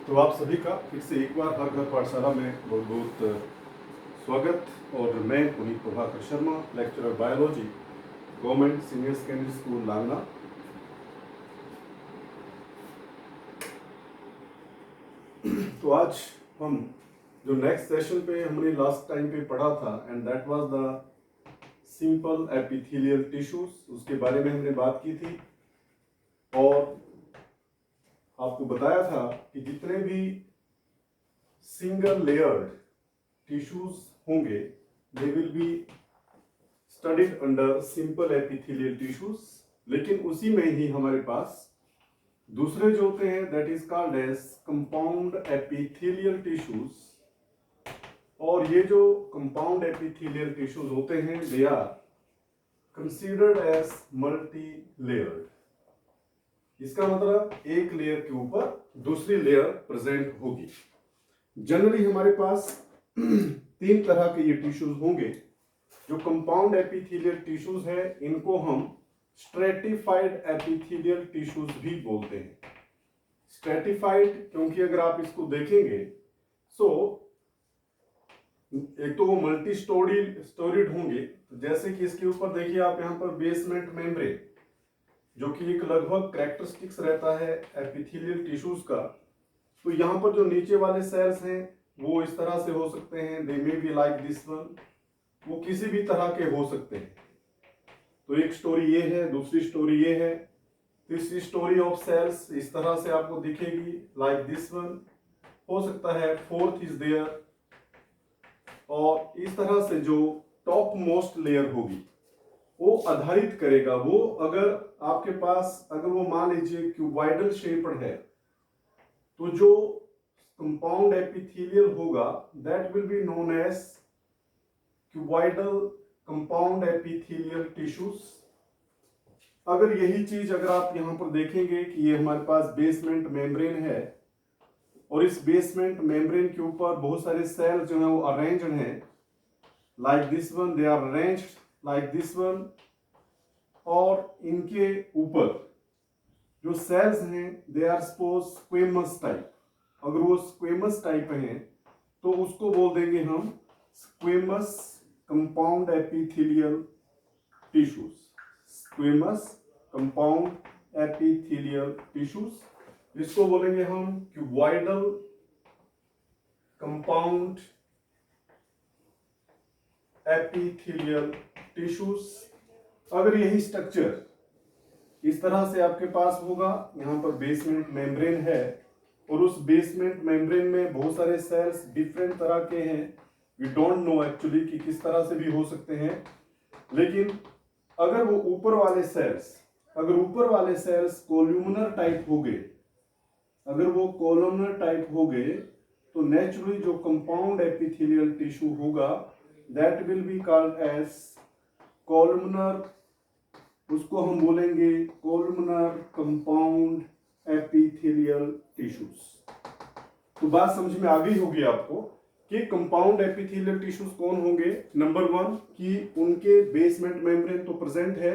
तो आप सभी का फिर से एक बार हर घर पाठशाला में बहुत बहुत स्वागत। और मैं Puneet Prabhakar Sharma, lecturer biology, government senior secondary school Langna. तो आज हम जो नेक्स्ट सेशन पे हमने लास्ट टाइम पे पढ़ा था, and that was the simple epithelial tissues, उसके बारे में हमने बात की थी और आपको बताया था कि जितने भी सिंगल लेयर्ड टिश्यूज होंगे दे will be studied under simple epithelial tissues. लेकिन उसी में ही हमारे पास दूसरे जो होते हैं that is called as compound epithelial tissues. और ये जो कंपाउंड एपिथेलियल टिश्यूज होते हैं they are considered as multi layered. इसका मतलब एक लेयर के ऊपर दूसरी लेयर प्रेजेंट होगी। जनरली हमारे पास तीन तरह के ये टिश्यूज होंगे। जो कंपाउंड एपिथेलियल टिश्यूज है इनको हम स्ट्रेटिफाइड एपिथेलियल टिश्यूज भी बोलते हैं। स्ट्रेटिफाइड क्योंकि अगर आप इसको देखेंगे सो एक तो वो मल्टी स्टोरीड होंगे, जैसे कि इसके ऊपर देखिए आप यहाँ पर बेसमेंट मेम्ब्रेन, जो कि एक लगभग कैरेक्टरिस्टिक्स रहता है एपिथेलियल टिश्यूज का। तो यहाँ पर जो नीचे वाले सेल्स हैं वो इस तरह से हो सकते हैं, they may be like this one, वो किसी भी तरह के हो सकते हैं। तो एक स्टोरी ये है, दूसरी स्टोरी ये है, तीसरी स्टोरी ऑफ सेल्स इस तरह से आपको दिखेगी लाइक दिस वन, हो सकता है फोर्थ इज देयर। और इस तरह से जो टॉप मोस्ट लेयर होगी वो आधारित करेगा, वो अगर आपके पास अगर वो मान लीजिए क्यूबॉइडल शेप्ड है तो जो कंपाउंड एपिथेलियल होगा that will be known as cuboidal compound epithelial tissues. अगर यही चीज अगर आप यहां पर देखेंगे कि ये हमारे पास बेसमेंट मेम्ब्रेन है और इस बेसमेंट मेम्ब्रेन के ऊपर बहुत सारे सेल जो है वो अरेंज्ड हैं like this one, they are arranged like this one. और इनके ऊपर जो सेल्स हैं they are suppose squamous type. अगर वो स्क्वेमस टाइप हैं तो उसको बोल देंगे हम squamous compound epithelial tissues. Squamous compound epithelial tissues, इसको बोलेंगे हम क्यूबॉइडल कंपाउंड एपिथेलियल टिश्यूज। अगर यही स्ट्रक्चर इस तरह से आपके पास होगा, यहाँ पर बेसमेंट मेम्ब्रेन है और उस बेसमेंट मेम्ब्रेन में बहुत सारे सेल्स डिफरेंट तरह के हैं, वी डोंट नो एक्चुअली कि किस तरह से भी हो सकते हैं। लेकिन अगर वो ऊपर वाले सेल्स कोल्यूमिनर टाइप हो गए, अगर वो कोलमनर टाइप हो गए तो नेचुरली जो कंपाउंड एपिथेलियल टिश्यू होगा that will be called as columnar, उसको हम बोलेंगे कोलमनर कंपाउंड एपिथेलियल टिश्यूज। तो बात समझ में आ गई होगी आपको कि कंपाउंड एपिथेलियल टिश्यूज कौन होंगे। नंबर वन कि उनके बेसमेंट मेम्ब्रेन तो प्रेजेंट है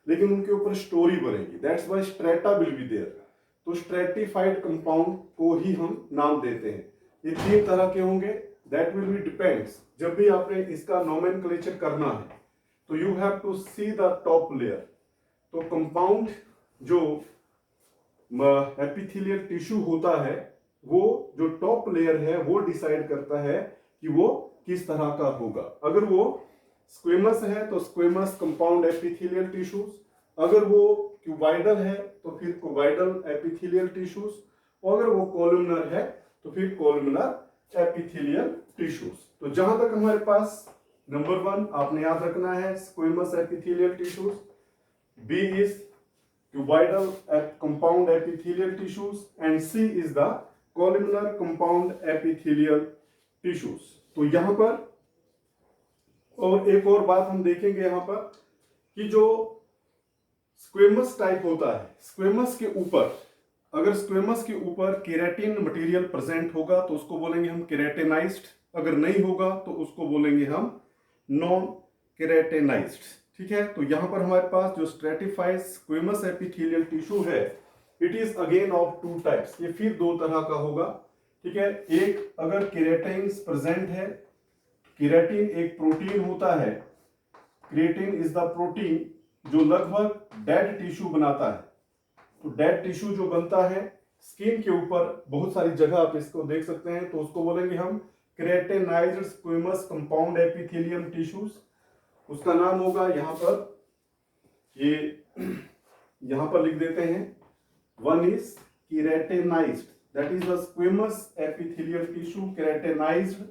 लेकिन उनके ऊपर स्टोरी बनेगी, that's why strata will be there. तो स्ट्रेटिफाइड कंपाउंड को ही हम नाम देते हैं। ये तीन तरह के होंगे, दैट विल बी डिपेंड्स। जब भी आपने इसका नोमेनक्लेचर करना है तो you have to see the top layer. तो कंपाउंड जो एपिथेलियल टिश्यू होता है वो जो टॉप लेयर है वो डिसाइड करता है कि वो किस तरह का होगा। अगर वो स्क्वेमस है तो स्क्वेमस कंपाउंड एपिथेलियल टिश्यूज, अगर वो क्यूबॉइडल है तो फिर क्यूबॉइडल एपिथेलियल टिश्यूज, और अगर वो कोलमनर है तो फिर कोलमनर एपिथेलियल टिश्यूज। तो जहां तक हमारे पास नंबर वन आपने याद रखना है squamous epithelial tissues, B is cuboidal compound epithelial tissues and C is the columnar compound epithelial tissues। तो यहां पर और एक और बात हम देखेंगे यहां पर कि जो स्क्वेमस टाइप होता है, स्क्वेमस के ऊपर अगर स्क्वेमस के ऊपर केराटिन मटेरियल प्रेजेंट होगा तो उसको बोलेंगे हम केराटिनाइज्ड, अगर नहीं होगा तो उसको बोलेंगे हम नॉन केराटिनाइज्ड। ठीक है, तो यहां पर हमारे पास जो स्ट्रेटिफाइड स्क्वेमस एपिथेलियल टिश्यू है it is again of two types, ये फिर दो तरह का होगा। ठीक है। एक अगर केराटिन प्रेजेंट है, केराटिन एक प्रोटीन होता है, क्रिएटिन इज द प्रोटीन जो लगभग डेड टिश्यू बनाता है। तो डेड टिश्यू जो बनता है स्किन के ऊपर, बहुत सारी जगह आप इसको देख सकते हैं, तो उसको बोलेंगे हम keratinised squamous compound epithelium tissues. उसका नाम होगा यहाँ पर, ये यहाँ पर लिख देते हैं, one is keratinized, that is the squamous epithelial tissue, keratinized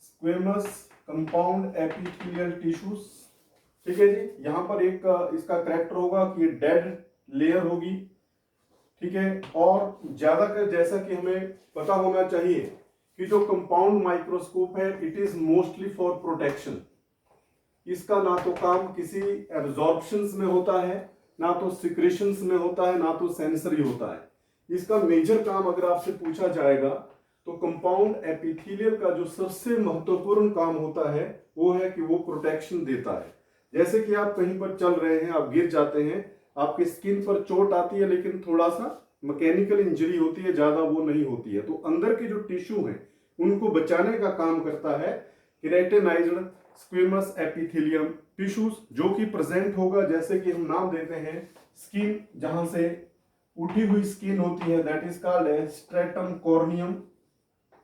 squamous compound epithelial tissues. ठीक है जी। यहाँ पर एक इसका कैरेक्टर होगा कि ये डेड लेयर होगी। ठीक है। और ज्यादातर जैसा कि हमें पता होना चाहिए कि जो कंपाउंड माइक्रोस्कोप है it is mostly for protection. इसका ना तो काम किसी एब्जॉर्प्शंस में होता है, ना तो सिक्रेशंस में होता है, ना तो सेंसरी होता है। इसका मेजर काम अगर आपसे पूछा जाएगा तो कंपाउंड एपिथेलियल का जो सबसे महत्वपूर्ण काम होता है वो है कि वो प्रोटेक्शन देता है। जैसे कि आप कहीं पर चल रहे हैं, आप गिर जाते हैं, आपके स्किन पर चोट आती है, लेकिन थोड़ा सा मैकेनिकल इंजरी होती है, ज्यादा वो नहीं होती है। तो अंदर के जो टिश्यू हैं उनको बचाने का काम करता है केराटिनाइज्ड स्क्विमस एपिथेलियम टिश्यूज, जो कि प्रेजेंट होगा, जैसे कि हम नाम देते हैं स्किन, जहां से उठी हुई स्किन होती है, that is called as stratum corneum,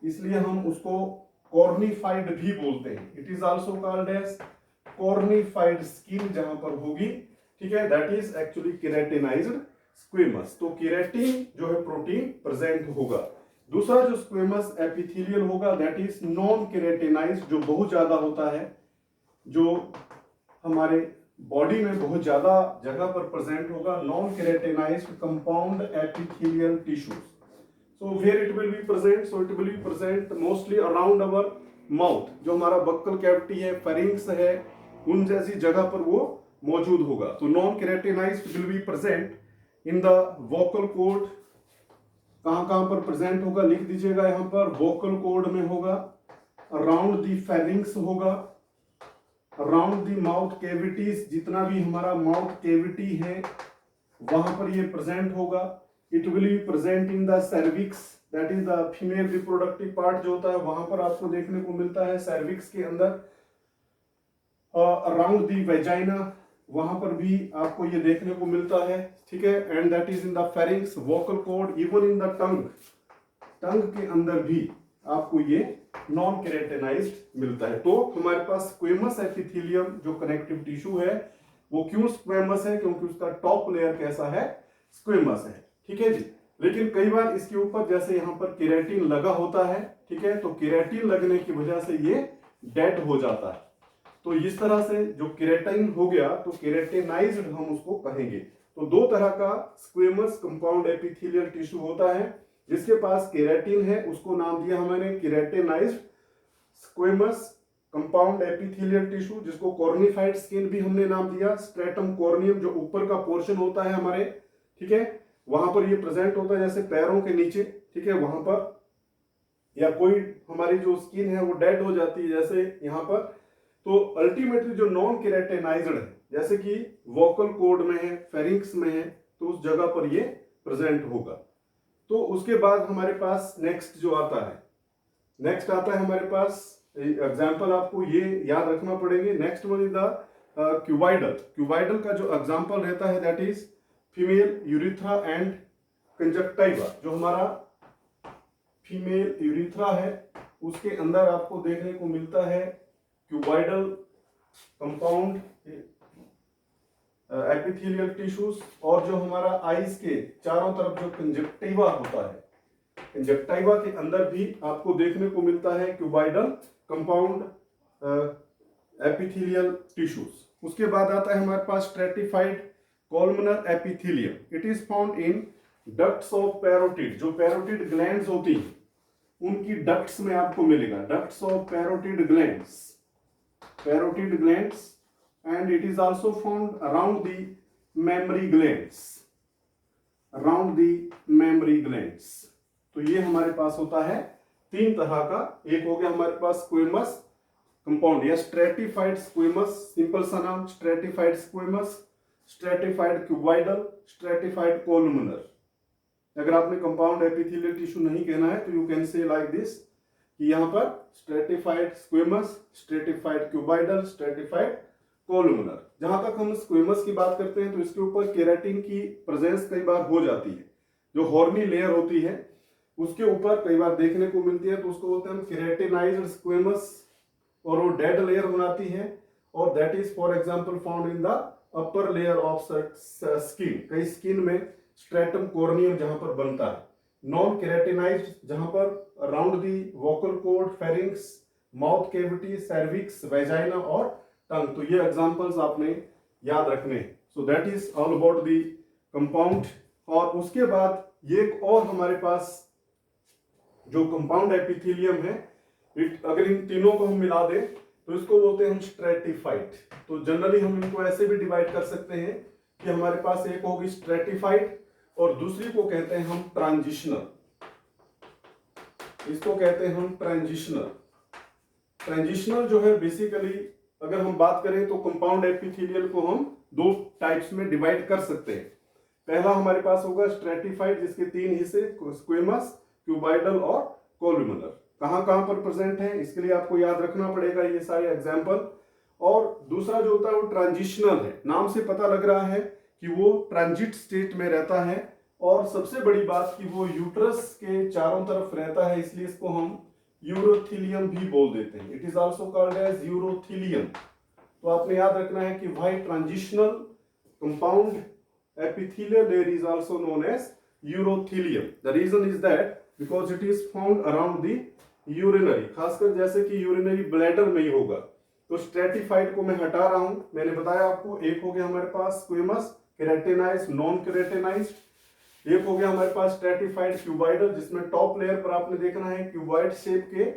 इसलिए हम उसको कॉर्निफाइड भी बोलते हैं। It is also called as cornified skin जहां पर होगी। ठीक है। That is actually keratinized squamous. तो केराटिन जो है प्रोटीन प्रेजेंट होगा। दूसरा जो स्क्विमस एपिथेलियल होगा दैट इज नॉन केराटिनाइज्ड, जो बहुत ज्यादा होता है, जो हमारे बॉडी में बहुत ज्यादा जगह पर प्रेजेंट होगा। Non keratinised compound epithelial tissues, so where it will be present, so it will be present mostly around our mouth, जो हमारा बक्कल कैविटी है, फेरिंक्स है, उन जैसी जगह पर वो मौजूद होगा। तो non keratinised will be present in the vocal cord. कहां कहां पर प्रेजेंट होगा लिख दीजिएगा यहां पर, वोकल कॉर्ड में होगा, अराउंड द फेरिंक्स होगा, अराउंड द माउथ कैविटीज, जितना भी हमारा माउथ कैविटी है वहां पर ये प्रेजेंट होगा। It will be present in the cervix, that is the female reproductive part जो होता है वहां पर आपको देखने को मिलता है, cervix के अंदर। अराउंड दी वेजाइना, वहां पर भी आपको ये देखने को मिलता है। ठीक है। And that is in the pharynx, vocal cord, even in the tongue, tongue के अंदर भी आपको ये नॉन केराटिनाइज्ड मिलता है। तो हमारे पास स्क्वेमस एपिथेलियम जो कनेक्टिव टिश्यू है वो क्यों स्क्वेमस है, क्योंकि उसका टॉप लेयर कैसा है, स्क्वेमस है। ठीक है जी। लेकिन कई बार इसके ऊपर जैसे यहाँ पर केराटिन लगा होता है, ठीक है, तो केराटिन लगने की वजह से ये डेड हो जाता है। तो इस तरह से जो केराटिन हो गया तो केराटिनाइज्ड हम उसको कहेंगे। तो दो तरह का स्क्वेमस कंपाउंड एपिथेलियल टिश्यू होता है। जिसके पास केराटिन है उसको नाम दिया हमने keratinised squamous compound epithelial tissue, जिसको कॉर्निफाइड स्किन भी हमने नाम दिया। स्ट्रेटम कॉर्नियम जो ऊपर का पोर्शन होता है हमारे, ठीक है, वहां पर ये प्रेजेंट होता है, जैसे पैरों के नीचे। ठीक है। वहां पर या कोई हमारी जो स्किन है वो डेड हो जाती है, जैसे यहाँ पर। तो अल्टीमेटली जो नॉन केराटिनाइज्ड है, जैसे कि वोकल कॉर्ड में है, फेरिंक्स में है, तो उस जगह पर ये प्रेजेंट होगा। तो उसके बाद हमारे पास नेक्स्ट जो आता है, नेक्स्ट आता है हमारे पास एग्जाम्पल, आपको ये याद रखना पड़ेंगे। Next one is the cuboidal. Cuboidal का जो एग्जाम्पल रहता है that is female urethra and conjunctiva. जो हमारा फीमेल यूरिथ्रा है उसके अंदर आपको देखने को मिलता है क्यूबाइडल कंपाउंड एपिथेलियल टिश्यूज। और जो हमारा आईज के चारों तरफ जो कंजक्टिवा होता है, कंजक्टिवा के अंदर भी आपको देखने को मिलता है क्यूबाइडल कंपाउंड एपिथेलियल टिश्यूज। उसके बाद आता है हमारे पास stratified columnar epithelium. It is found in ducts of parotid. जो पैरोटिड ग्लैंड्स होती हैं उनकी डक्ट्स में आपको मिलेगा, ducts of parotid glands, parotid glands, and it is also found around the mammary glands, around the mammary glands. तो ये हमारे पास होता है तीन तरह का। एक हो गया हमारे पास स्क्वेमस कंपाउंड या स्ट्रेटिफाइड स्क्वेमस, सिंपल सा नाम stratified squamous, stratified cuboidal, stratified columnar. अगर आपने कंपाउंड एपिथेलियल टिश्यू नहीं कहना है तो you can say like this कि यहाँ पर stratified squamous, stratified cuboidal, stratified columnar. जहां तक हम स्क्वेमस की बात करते हैं तो इसके ऊपर केराटिन की प्रेजेंस कई बार हो जाती है। जो हॉर्नी लेयर होती है उसके ऊपर कई बार देखने को मिलती है, तो उसको बोलते हैं हम केराटिनाइज्ड स्क्वेमस, और वो डेड लेयर बनाती है, और that is for example found in the upper layer of skin. कई स्किन में स्ट्रेटम कोर्नियम जहां पर बनता है। नॉन केराटिनाइज्ड जहां पर around the vocal cord, pharynx, mouth cavity, cervix, vagina और टंग। तो ये एग्जांपल्स आपने याद रखने हैं। So that is all about the compound. और उसके बाद ये एक और हमारे पास जो कंपाउंड एपिथेलियम है, अगर इन तीनों को हम मिला दें तो इसको बोलते हैं हम स्ट्रेटिफाइड। तो जनरली हम इनको ऐसे भी डिवाइड कर सकते हैं कि हमारे पास एक होगी स्ट्रेटिफाइड और दूसरी को कहते हैं हम ट्रांजिशनल। इसको कहते हैं हम ट्रांजिशनल। ट्रांजिशनल जो है बेसिकली अगर हम बात करें तो कंपाउंड एपिथेलियल को हम दो टाइप्स में डिवाइड कर सकते हैं। पहला हमारे पास होगा स्ट्रेटिफाइड, जिसके तीन हिस्से स्क्वेमस, क्यूबाइडल और कोलुमनर। कहां कहां पर प्रेजेंट है इसके लिए आपको याद रखना पड़ेगा ये सारे एग्जाम्पल। और दूसरा जो होता है वो ट्रांजिशनल है। नाम से पता लग रहा है कि वो ट्रांजिट स्टेट में रहता है, और सबसे बड़ी बात कि वो यूट्रस के चारों तरफ रहता है, इसलिए इसको हम यूरोथीलियम भी बोल देते हैं। It is also called as urothelium. तो आपने याद रखना है कि why transitional compound epithelial layer is also known as urothelium. The reason is that because it is found around the urinary, खासकर जैसे कि यूरिनरी ब्लैडर में ही होगा। तो स्ट्रेटिफाइड को मैं हटा रहा हूं। मैंने बताया आपको, एक हो गया हमारे पास स्क्वेमस, केराटिनाइज्ड, नॉन केराटिनाइज्ड। एक हो गया हमारे पास स्ट्रेटिफाइड क्यूबाइडल, जिसमें टॉप लेयर पर आपने देखना है क्यूबाइड शेप के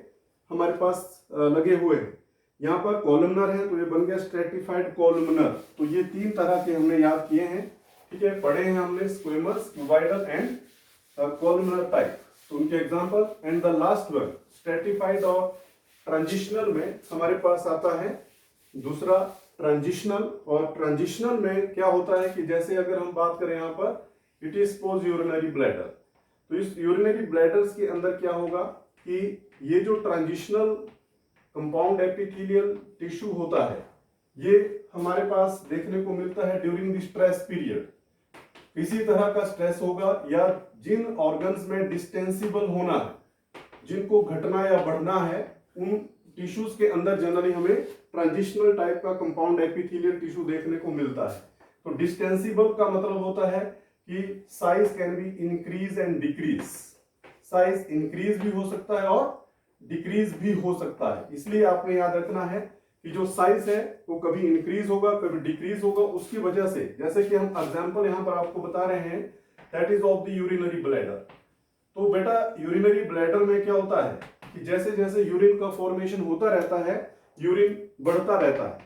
हमारे पास लगे हुए हैं। यहाँ पर कॉलमनर है तो ये बन गया स्ट्रेटिफाइड कॉलमनर। तो ये तीन तरह के हमने याद किए हैं, ठीक है, पढ़े हैं हमने squamous, cuboidal and columnar type. तो उनके example. And the last one stratified और ट्रांजिशनल में हमारे पास आता है दूसरा ट्रांजिशनल। और ट्रांजिशनल में क्या होता है कि जैसे अगर हम बात करें यहाँ पर it is pose urinary bladder, तो इस यूरिनरी ब्लैडर्स के अंदर क्या होगा कि ये जो ट्रांजिशनल कंपाउंड एपिथेलियल टिश्यू होता है ये हमारे पास देखने को मिलता है ड्यूरिंग द स्ट्रेस पीरियड। इसी तरह का स्ट्रेस होगा या जिन ऑर्गन्स में डिस्टेंसिबल होना है, जिनको घटना या बढ़ना है, उन टिश्यूज के अंदर जनरली हमें ट्रांजिशनल टाइप का कंपाउंड एपिथेलियल टिश्यू देखने को मिलता है। तो डिस्टेंसिबल का मतलब होता है कि size can be increase and decrease. Size increase भी हो सकता है और डिक्रीज भी हो सकता है। इसलिए आपने याद रखना है कि जो साइज है वो कभी इंक्रीज होगा कभी डिक्रीज होगा। उसकी वजह से जैसे कि हम एग्जांपल यहां पर आपको बता रहे हैं that is of the urinary bladder. तो बेटा यूरिनरी ब्लैडर में क्या होता है कि जैसे जैसे यूरिन का फॉर्मेशन होता रहता है, यूरिन बढ़ता रहता है,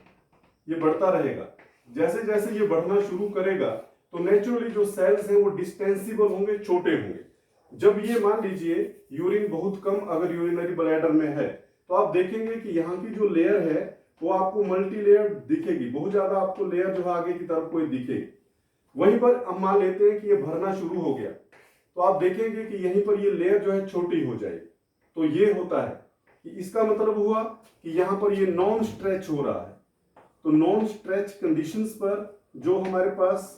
ये बढ़ता रहेगा। जैसे जैसे ये बढ़ना शुरू करेगा तो नेचुरली जो सेल्स हैं वो डिस्टेंसिबल होंगे, छोटे होंगे। जब ये मान लीजिए यूरिन बहुत कम अगर यूरिनरी ब्लैडर में है तो आप देखेंगे कि यहाँ की जो लेयर है वो आपको मल्टी लेयर दिखेगी, बहुत ज्यादा आपको लेयर जो है आगे की तरफ कोई दिखेगी। वहीं पर हम मान लेते हैं कि ये भरना शुरू हो गया तो आप देखेंगे कि यहीं पर ये लेयर जो है छोटी हो जाएगी। तो ये होता है कि इसका मतलब हुआ कि यहाँ पर ये नॉन स्ट्रेच हो रहा है। तो नॉन स्ट्रेच कंडीशंस पर जो हमारे पास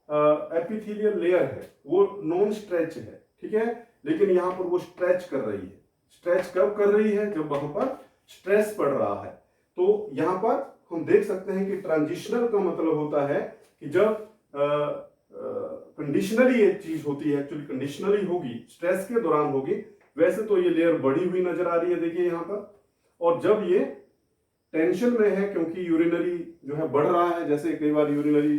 एपिथेलियल लेयर है वो नॉन स्ट्रेच है, ठीक है, लेकिन यहाँ पर वो स्ट्रेच कर रही है। स्ट्रेच कब कर रही है? जब वहां पर स्ट्रेस पड़ रहा है। तो यहां पर हम देख सकते हैं कि ट्रांजिशनल का मतलब होता है कि जब कंडीशनली ये चीज होती है, एक्चुअली कंडीशनली होगी, स्ट्रेस के दौरान होगी। वैसे तो ये लेयर बढ़ी हुई नजर आ रही है, देखिए यहाँ पर। और जब ये टेंशन में है क्योंकि यूरिनरी जो है बढ़ रहा है, जैसे कई बार यूरिनरी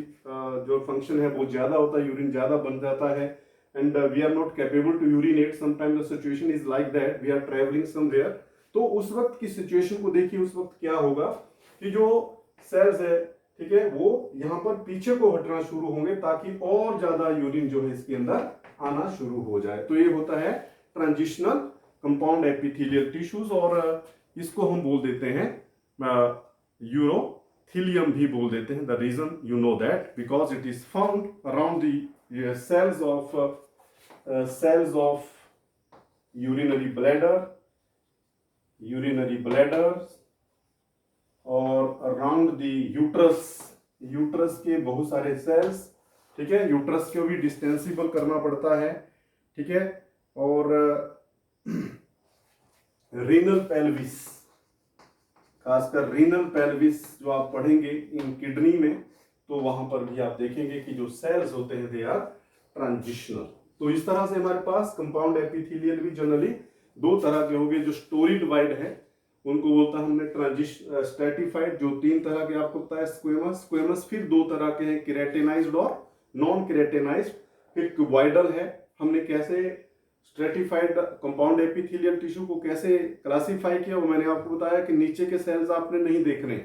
जो फंक्शन है वो ज्यादा होता है, यूरिन ज्यादा बन जाता है and we are not capable to urinate. Sometimes the situation is like that, we are traveling somewhere. तो उस वक्त की सिचुएशन को देखिए, उस वक्त क्या होगा कि जो सेल्स है, ठीक है, वो यहाँ पर पीछे को हटना शुरू होंगे ताकि और ज्यादा यूरिन जो है इसके अंदर आना शुरू हो जाए। तो ये होता है ट्रांजिशनल कंपाउंड एपिथेलियल टिश्यूज, और इसको हम बोल देते हैं यूरोथीलियम भी बोल देते हैं। The reason you know that because it is found around the cells of cells of urinary bladder और अराउंड द यूट्रस के बहुत सारे सेल्स, ठीक है। यूट्रस को भी डिस्टेंसिबल करना पड़ता है, ठीक है। और रीनल पेल्विस, खासकर रीनल पेल्विस जो आप पढ़ेंगे इन किडनी में, तो वहां पर भी आप देखेंगे कि जो सेल्स होते हैं दे आर ट्रांजिशनल। तो इस तरह से हमारे पास कंपाउंड एपिथेलियल भी जनरली दो तरह के होंगे। जो स्टोरी डिवाइड है उनको बोलता है हमने स्ट्रेटिफाइड, जो तीन तरह के आपको पता है, स्क्वेमस फिर दो तरह के हैं, केराटिनाइज्ड और नॉन केराटिनाइज्ड, फिर क्यूबॉइडल है। हमने कैसे स्ट्रेटिफाइड कंपाउंड एपिथेलियल टिश्यू को कैसे क्लासिफाई किया वो मैंने आपको बताया कि नीचे के सेल्स आपने नहीं देखने,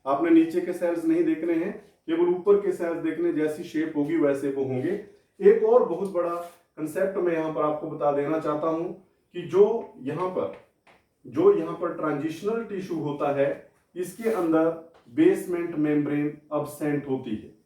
आपने नीचे के सेल्स नहीं देखने हैं, केवल ऊपर के सेल्स देखने, जैसी शेप होगी वैसे वो होंगे। एक और बहुत बड़ा कंसेप्ट मैं यहाँ पर आपको बता देना चाहता हूं कि जो यहाँ पर ट्रांजिशनल टिश्यू होता है इसके अंदर बेसमेंट मेम्ब्रेन अब्सेंट होती है।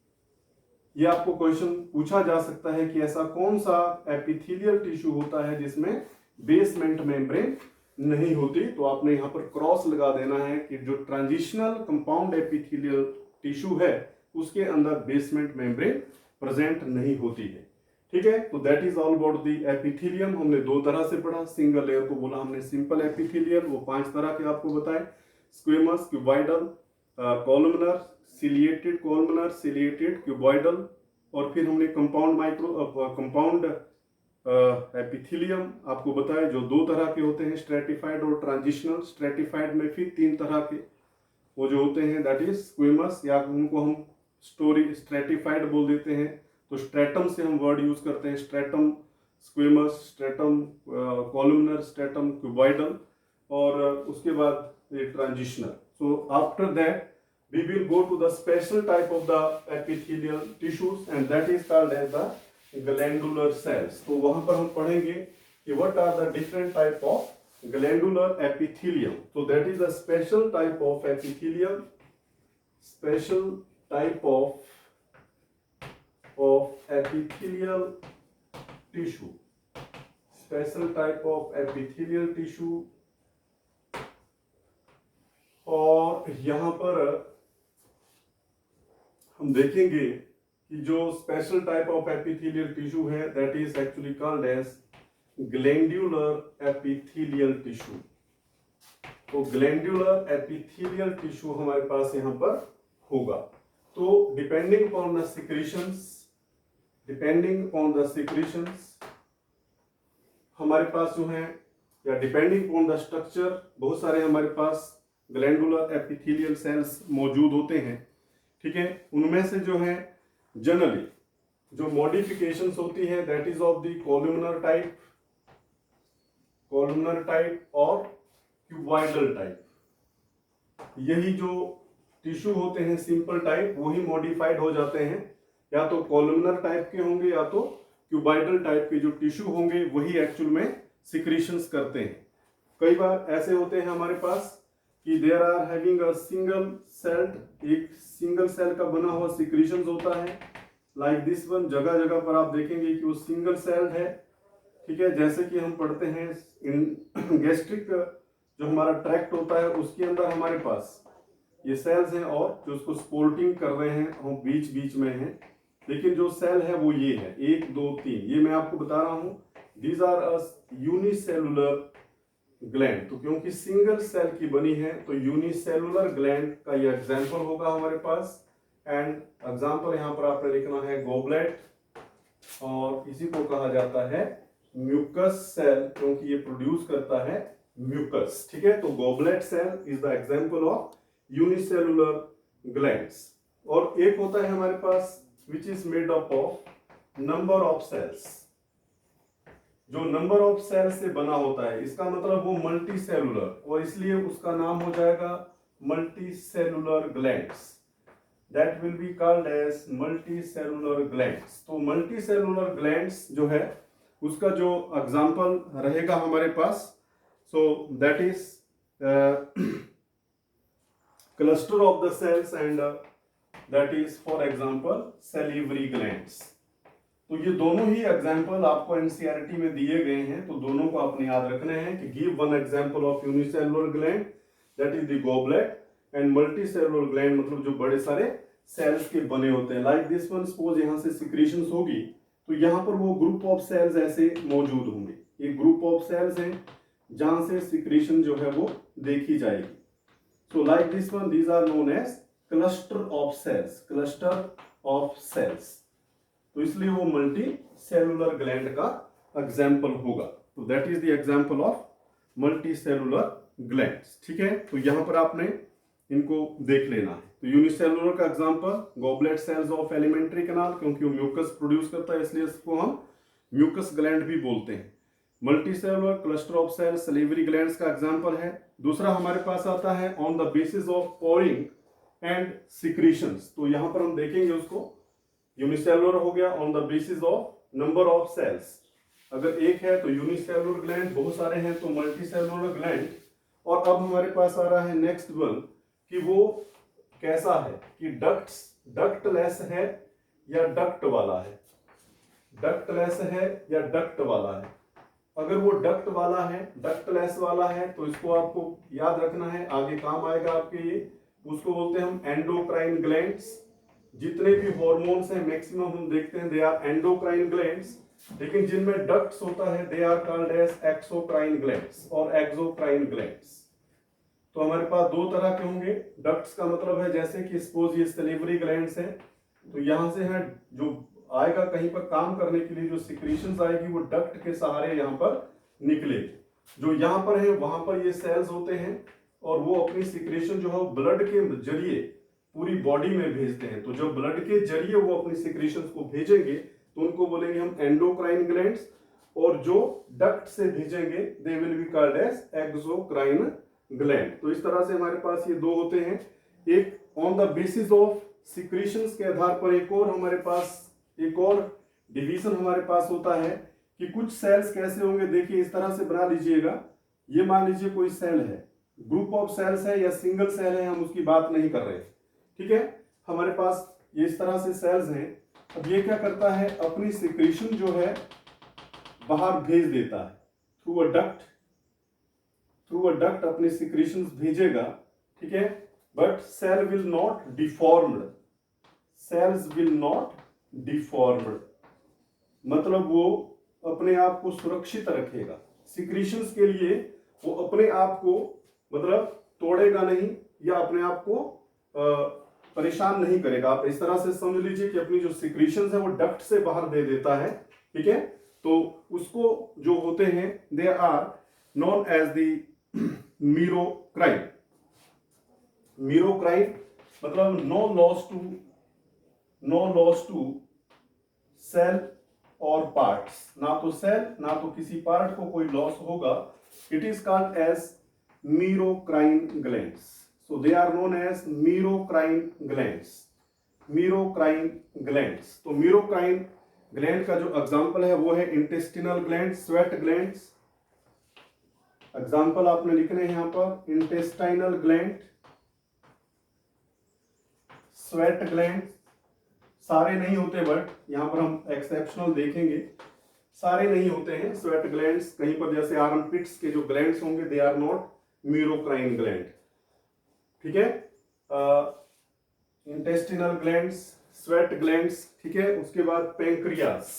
ये आपको क्वेश्चन पूछा जा सकता है कि ऐसा कौन सा एपिथेलियल टिश्यू होता है जिसमें बेसमेंट मेम्ब्रेन नहीं होती। तो आपने यहाँ पर क्रॉस लगा देना है कि जो ट्रांजिशनल कंपाउंड एपिथेलियल टिश्यू है उसके अंदर बेसमेंट मेम्ब्रेन प्रेजेंट नहीं होती है, ठीक है। तो that is all about the epithelium. हमने दो तरह से पढ़ा, सिंगल लेयर को बोला हमने सिंपल एपिथेलियल, वो 5 तरह के आपको बताए, squamous, cuboidal, columnar, ciliated columnar, ciliated cuboidal, और फिर हमने कंपाउंड एपिथेलियम आपको बताया जो दो तरह के होते हैं, स्ट्रेटिफाइड और ट्रांजिशनल। स्ट्रेटिफाइड में फिर 3 तरह के वो जो होते हैं, दैट इज स्क्वेमस, या उनको हम स्ट्रेटिफाइड बोल देते हैं। तो स्ट्रेटम से हम वर्ड यूज करते हैं, stratum squamous, stratum columnar, stratum cuboidal, और उसके बाद ये transitional. So after that we will go to the special type of the epithelial tissues and that is called as the glandular cells। तो वहां पर हम पढ़ेंगे कि what are the different type of glandular epithelium। so that is a special type of epithelium, special type of epithelial tissue, special type of epithelial tissue। और यहां पर हम देखेंगे कि जो special type of epithelial tissue है that is actually called as glandular epithelial tissue. तो glandular epithelial tissue हमारे पास यहाँ पर होगा। तो डिपेंडिंग अपॉन द सिक्रीशंस हमारे पास जो है, या डिपेंडिंग अपॉन द स्ट्रक्चर, बहुत सारे हमारे पास ग्लैंडुलर एपिथेलियल सेल्स मौजूद होते हैं, ठीक है। उनमें से जो है जनरली जो मॉडिफिकेशंस होती है that is of the columnar type और क्यूबॉइडल टाइप। यही जो टिश्यू होते हैं सिंपल टाइप वही मॉडिफाइड हो जाते हैं, या तो कॉलमनर टाइप के होंगे या तो क्यूबॉइडल टाइप के जो टिश्यू होंगे वही एक्चुअल में सिक्रीशंस करते हैं। कई बार ऐसे होते हैं हमारे पास कि there are having a single cell, एक सिंगल सेल का बना हुआ सिक्रीशंस होता है, लाइक दिस वन। जगह जगह पर आप देखेंगे कि वो सिंगल सेल है, ठीक है। जैसे कि हम पढ़ते हैं इन गैस्ट्रिक जो हमारा ट्रैक्ट होता है उसके अंदर हमारे पास ये सेल्स हैं और जो उसको सपोर्टिंग कर रहे हैं हम बीच बीच में हैं, लेकिन जो सेल है वो ये है 1 2 3, ये मैं आपको बता रहा हूँ। These are a unicellular gland. तो क्योंकि सिंगल सेल की बनी है तो यूनिसेलुलर ग्लैंड का ये एग्जांपल होगा हमारे पास। एंड एग्जांपल यहाँ पर आपने लिखना है गॉबलेट, और इसी को कहा जाता है म्यूकस सेल क्योंकि ये प्रोड्यूस करता है म्यूकस, ठीक है। तो goblet cell is the example of unicellular glands. और एक होता है हमारे पास which is made up of number of cells, जो नंबर ऑफ सेल्स से बना होता है, इसका मतलब वो मल्टी सेलुलर, और इसलिए उसका नाम हो जाएगा multi cellular glands. That will be called as multi cellular glands. तो मल्टी सेलुलर ग्लैंड्स जो है उसका जो एग्जांपल रहेगा हमारे पास, so that is cluster of the cells and that is for example salivary glands। तो ये दोनों ही एग्जाम्पल आपको एनसीईआरटी में दिए गए हैं, तो दोनों को आपने याद रखने हैं कि give one example of unicellular gland that is the goblet and multicellular gland मतलब जो बड़े सारे सेल्स के बने होते हैं। लाइक दिस वन, सपोज यहाँ से सिक्रीशंस होगी तो यहाँ पर वो ग्रुप ऑफ सेल्स ऐसे मौजूद होंगे। ये ग्रुप ऑफ सेल्स हैं जहां से सिक्रीशन जो है वो देखी जाएगी। So like this one, these are known as cluster of cells, cluster of cells. तो इसलिए वो मल्टी सेलुलर ग्लैंड का एग्जाम्पल होगा। तो that is the example of multi cellular glands. ठीक है, तो यहां पर आपने इनको देख लेना है। तो यूनिसेलुलर का example goblet cells of alimentary canal, क्योंकि वो म्यूकस प्रोड्यूस करता है इसलिए इसको हम म्यूकस ग्लैंड भी बोलते हैं। Multi cellular cluster of cells salivary glands का एग्जाम्पल है। दूसरा हमारे पास आता है on the basis of pouring and secretions. तो यहां पर हम देखेंगे उसको, यूनिसेलुलर हो गया on the basis of number of cells. अगर एक है तो यूनिसेलुलर ग्लैंड, बहुत सारे हैं तो मल्टी सेलुलर ग्लैंड। और अब हमारे पास आ रहा है नेक्स्ट वन कि वो कैसा है, कि डक्टलेस है या डक्ट वाला है, डक्टलेस है या डक्ट वाला है। अगर वो डक्ट वाला है, डक्टलेस वाला है, तो इसको आपको याद रखना है, आगे काम आएगा आपके ये। उसको बोलते हैं हम एंडोक्राइन ग्लैंड्स। जितने भी हॉर्मोन्स हैं मैक्सिमम हम देखते हैं दे आर एंडोक्राइन ग्लैंड्स, लेकिन जिनमें डक्ट्स होता है they are called as exocrine glands और एक्सोक्राइन ग्लैंड्स। तो हमारे पास दो तरह के होंगे। डक्ट्स का मतलब है जैसे कि सपोज ये सलीवरी ग्लैंड्स है, तो यहां से है जो आएगा कहीं पर काम करने के लिए, जो सिक्रीशंस आएगी वो डक्ट के सहारे यहाँ पर निकलेगी। जो यहाँ पर है वहां पर ये सेल्स होते हैं और वो अपनी सिक्रेशन जो है ब्लड के जरिए पूरी बॉडी में भेजते हैं। तो जब ब्लड के जरिए वो अपनी सिक्रेशंस को भेजेंगे तो उनको बोलेंगे हम एंडोक्राइन ग्लैंड्स, और जो डक्ट से भेजेंगे they will be called as exocrine gland. तो इस तरह से हमारे पास ये दो होते हैं। एक on the basis of secretions के आधार पर एक और हमारे पास एक और डिवीजन हमारे पास होता है कि कुछ सेल्स कैसे होंगे। देखिए इस तरह से बना लीजिएगा, ये मान लीजिए कोई सेल है, ग्रुप ऑफ सेल्स है या सिंगल सेल है, हम उसकी बात नहीं कर रहे। ठीक है, हमारे पास ये इस तरह से सेल्स हैं। अब ये क्या करता है, अपनी सिक्रीशन जो है बाहर भेज देता है through a duct, through a duct अपनी सिक्रीशंस भेजेगा। ठीक है, but cell will not deformed, cells will not deformed, मतलब वो अपने आप को सुरक्षित रखेगा। सिक्रीशंस के लिए वो अपने आप को मतलब तोड़ेगा नहीं या अपने आप को परेशान नहीं करेगा। आप इस तरह से समझ लीजिए कि अपनी जो सिक्रीशंस है वो डक्ट से बाहर दे देता है। ठीक है, तो उसको जो होते हैं they are known as the merocrine. Merocrine मतलब नो लॉस टू सेल और पार्ट्स, ना तो सेल ना तो किसी पार्ट को कोई लॉस होगा। It is called as merocrine glands. So they are known as merocrine glands, merocrine glands। तो merocrine gland का जो एग्जाम्पल है वो है intestinal gland, sweat glands. Example आपने लिखने हैं यहाँ पर, इंटेस्टाइनल ग्लैंड, स्वेट ग्लैंड। सारे नहीं होते बट यहाँ पर हम एक्सेप्शनल देखेंगे, सारे नहीं होते हैं स्वेट ग्लैंड्स। कहीं पर जैसे आर्मपिट्स के जो ग्लैंड्स होंगे they are not merocrine gland. ठीक है, इंटेस्टिनल ग्लैंड्स, स्वेट ग्लैंड्स। ठीक है, उसके बाद पैंक्रियास,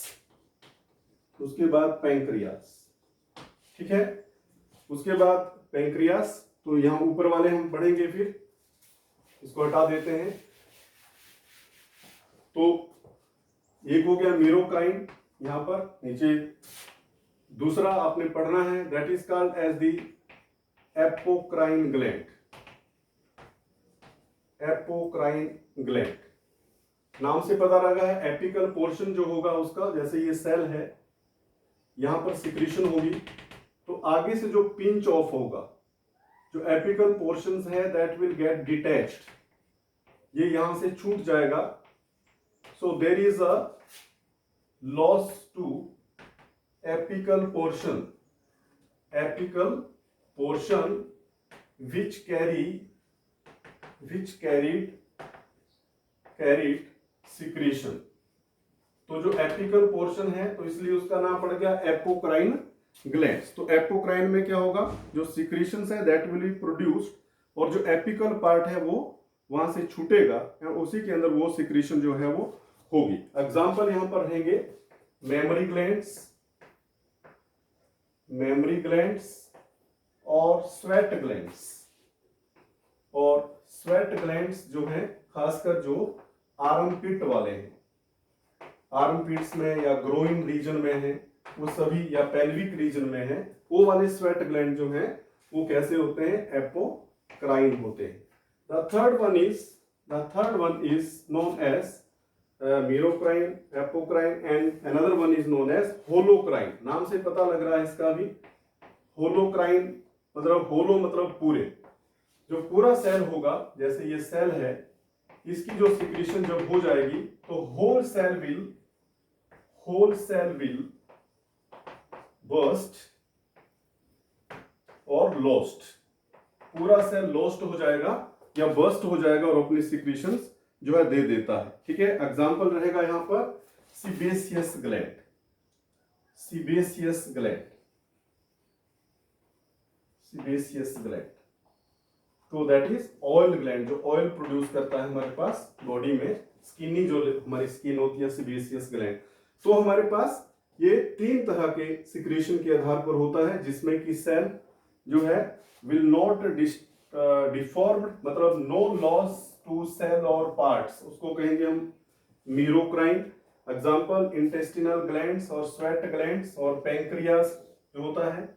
उसके बाद पैंक्रियास। ठीक है, उसके बाद पैंक्रियास। तो यहां ऊपर वाले हम पढ़ेंगे, फिर इसको हटा देते हैं। तो एक हो गया मीरोक्राइन यहां पर नीचे। दूसरा आपने पढ़ना है that is called as the apocrine gland, apocrine gland. नाम से पता लगा है एपिकल पोर्शन जो होगा उसका, जैसे ये सेल है यहां पर सिक्रीशन होगी तो आगे से जो पिंच ऑफ होगा, जो एपिकल पोर्शंस है दैट विल गेट डिटैच्ड, ये यहां से छूट जाएगा। So there is a loss to apical portion, apical portion which carried secretion, तो जो एपिकल पोर्शन है तो इसलिए उसका नाम पड़ गया एपोक्राइन ग्लैंड्स। तो एपोक्राइन में क्या होगा, जो सिक्रीशंस है दैट विल बी प्रोड्यूस्ड, और जो एपिकल पार्ट है वो वहां से छूटेगा और उसी के अंदर वो सिक्रीशन जो है वो होगी। एग्जांपल यहां पर रहेंगे मेमोरी ग्लैंड्स और स्वेट ग्लैंड्स जो हैं खासकर जो आर्मपिट वाले हैं, आर्मपिट्स में या ग्रोइंग रीजन में है वो सभी, या पेल्विक रीजन में है, वो वाले स्वेट ग्लैंड जो हैं वो कैसे होते हैं, एपोक्राइन होते हैं। The third one is known as merocrine, apocrine, and another one is known as holocrine। नाम से पता लग रहा है इसका भी, होलोक्राइन मतलब होलो मतलब पूरे, जो पूरा सेल होगा, जैसे ये सेल है, इसकी जो सिक्रीशन जब हो जाएगी तो होल सेल विल बर्स्ट और लॉस्ट, पूरा सेल लॉस्ट हो जाएगा या बर्स्ट हो जाएगा और अपनी सिक्रीशंस जो है दे देता है। ठीक है, एग्जांपल रहेगा यहां पर सीबेसियस ग्लैंड, तो दैट इज ऑयल ग्लैंड, जो ऑयल प्रोड्यूस करता है हमारे पास बॉडी में, स्किनी जो हमारी स्किन होती है, सीबेसियस ग्लैंड। तो हमारे पास ये 3 तरह के सिक्रीशन के आधार पर होता है, जिसमें कि सेल जो है विल नॉट डिफॉर्म्ड, मतलब नो लॉस टू सेल और पार्ट्स, उसको कहेंगे हम मीरोक्राइन। एग्जांपल इंटेस्टिनल ग्लैंड्स और स्वेट ग्लैंड्स और पैंक्रियास जो होता है।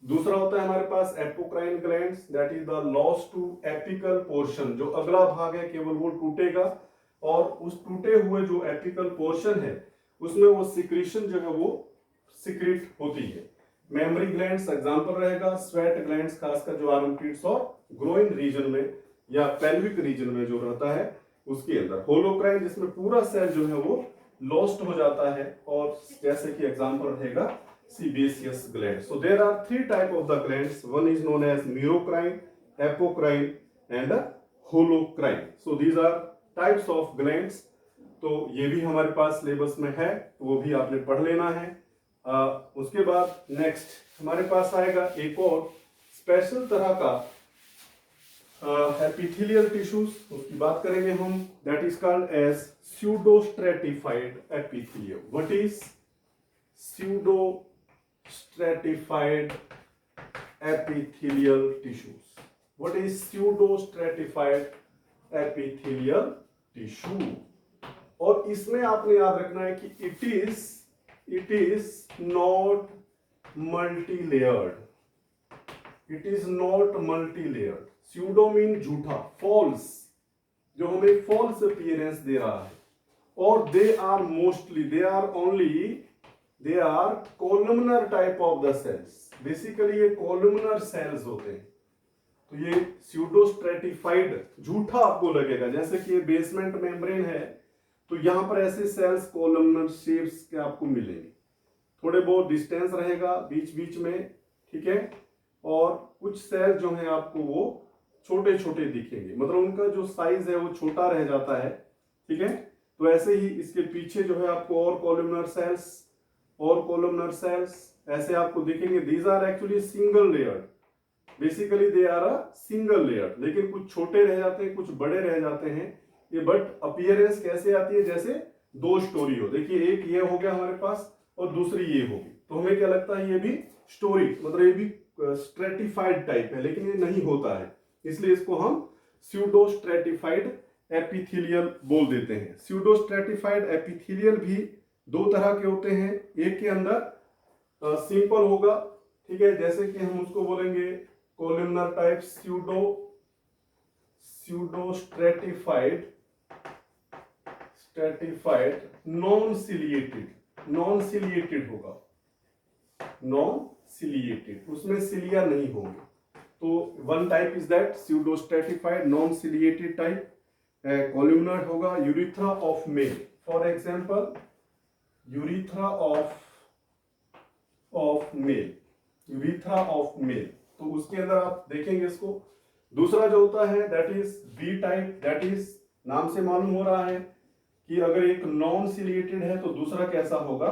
दूसरा होता है हमारे पास apocrine glands, that is the loss to apical portion, जो अगला भाग है केवल वो टूटेगा और उस टूटे हुए जो एपिकल पोर्शन है उसमें वो सिक्रीशन जो है वो सिक्रीट होती है। मेमोरी ग्लैंड्स एग्जांपल रहेगा, स्वेट ग्लैंड्स खासकर जो आर्मपिट्स और ग्रोइंग रीजन में या पेल्विक रीजन में जो रहता है उसके अंदर। होलोक्राइन जिसमें पूरा सेल जो है वो लॉस्ट हो जाता है, और जैसे कि एग्जांपल रहेगा sebaceous gland। So there are 3 type of the glands, one is known as merocrine, apocrine and holocrine। So these are types of glands। तो ये भी हमारे पास सिलेबस में है, तो वो भी आपने पढ़ लेना है। उसके बाद नेक्स्ट हमारे पास आएगा एक और स्पेशल तरह का एपिथेलियल टिश्यूज, उसकी बात करेंगे हम, that is called as pseudostratified epithelium. What is pseudostratified epithelial tissues? What is pseudostratified epithelial tissue? और इसमें आपने याद रखना है कि it is not multi-layered। pseudo mean झूठा, false, जो हमें false appearance दे रहा है, और they are columnar type of the cells। Basically ये columnar cells होते हैं। तो ये pseudostratified झूठा आपको लगेगा, जैसे कि ये बेसमेंट मेम्ब्रेन है तो यहां पर ऐसे सेल्स columnar शेप्स के आपको मिलेंगे, थोड़े बहुत डिस्टेंस रहेगा बीच बीच में, ठीक है, और कुछ सेल जो है आपको वो छोटे छोटे दिखेंगे, मतलब उनका जो साइज है वो छोटा रह जाता है, ठीक है। तो ऐसे ही इसके पीछे जो है आपको और कॉलमनर सेल्स ऐसे आपको दिखेंगे। These are actually single layered, basically they are a single layered, लेकिन कुछ छोटे रह जाते हैं कुछ बड़े रह जाते हैं ये, बट अपीयरेंस कैसे आती है, जैसे 2 स्टोरी हो। देखिए एक ये हो गया हमारे पास और दूसरी ये होगी, तो हमें क्या लगता है ये भी स्टोरी, मतलब ये भी स्ट्रेटिफाइड टाइप है, लेकिन ये नहीं होता है, इसलिए इसको हम स्यूडोस्ट्रेटिफाइड एपिथेलियल बोल देते हैं। स्यूडोस्ट्रेटिफाइड एपिथेलियल भी 2 तरह के होते हैं, एक के अंदर सिंपल होगा, ठीक है, जैसे कि हम उसको बोलेंगे columnar type pseudostratified non ciliated होगा, उसमें सिलिया नहीं होंगे। तो one type is that pseudostratified non ciliated type. Columnar होगा urethra of male, for example urethra of male, तो उसके अंदर आप देखेंगे इसको। दूसरा जो होता है that is B type, that is नाम से मालूम हो रहा है कि अगर एक नॉन सिलिएटेड है तो दूसरा कैसा होगा,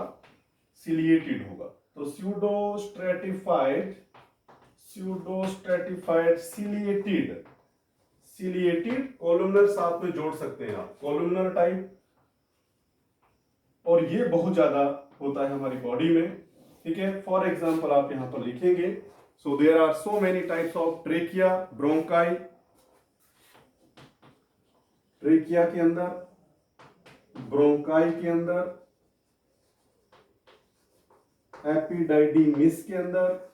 सिलिएटेड होगा। तो स्यूडोस्ट्रेटिफाइड सिलिएटेड कॉलमनर साथ में जोड़ सकते हैं आप, कॉलमनर टाइप, और ये बहुत ज्यादा होता है हमारी बॉडी में, ठीक है। फॉर एग्जांपल आप यहां पर लिखेंगे, so there are so many types of trachea, bronchi, trachea के अंदर, ब्रोंकाई के अंदर, एपिडाइडिमिस के अंदर,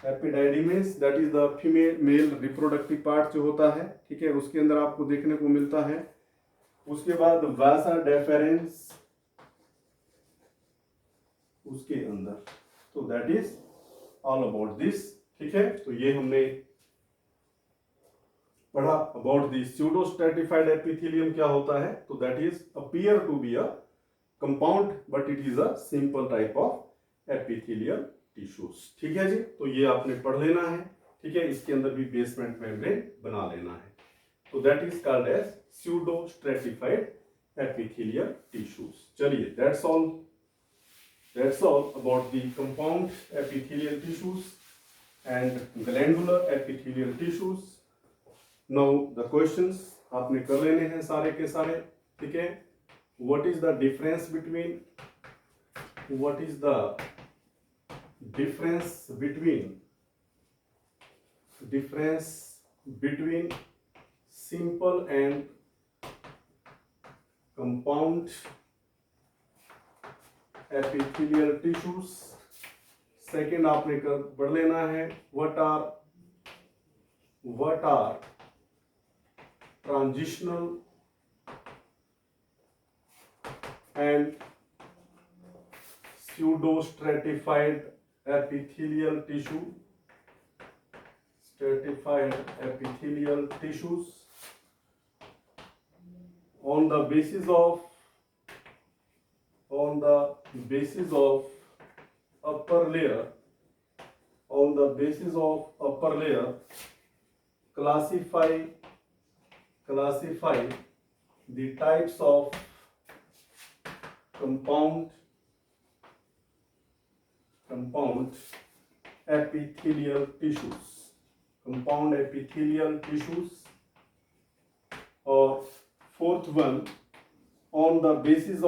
epididymis that is the female male reproductive part जो होता है, ठीक है, उसके अंदर आपको देखने को मिलता है। उसके बाद वासा डेफरेंस उसके अंदर, तो that is all about this, ठीक है। तो ये हमने पढ़ा अबाउट द स्यूडोस्ट्रेटिफाइड एपिथेलियम क्या होता है। तो that is appear to be a compound but it is a simple type of epithelial tissues, ठीक है जी। तो ये आपने पढ़ लेना है, ठीक है। इसके अंदर भी बेसमेंट मेम्ब्रेन बना लेना है। तो that is called as pseudostratified epithelial tissues. चलिए, that's all about the compound epithelial tissues and glandular epithelial tissues. Now the questions आपने कर लेने हैं सारे के सारे, ठीक है। What is the difference between simple and compound epithelial tissues? Second आपने पढ़ लेना है, what are transitional and pseudostratified epithelial tissues on the basis of upper layer, classify the types of compound epithelial tissues, or fourth one, on the basis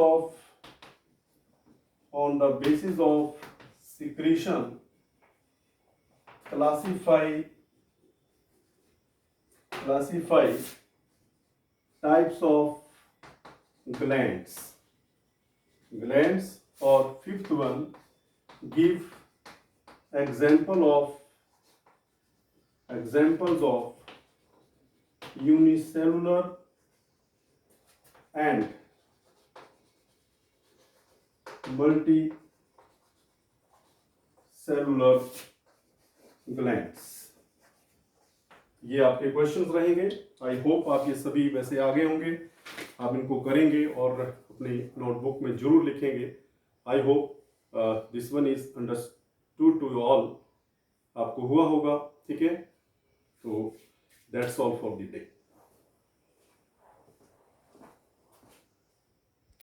of secretion, classify types of glands, or fifth one, give examples of unicellular and multicellular glands। ये आपके questions रहेंगे। I hope आप ये सभी वैसे आगे होंगे, आप इनको करेंगे और अपनी नोटबुक में जरूर लिखेंगे। I hope this one is understood to all, आपको हुआ होगा, ठीक है। तो that's all for the day.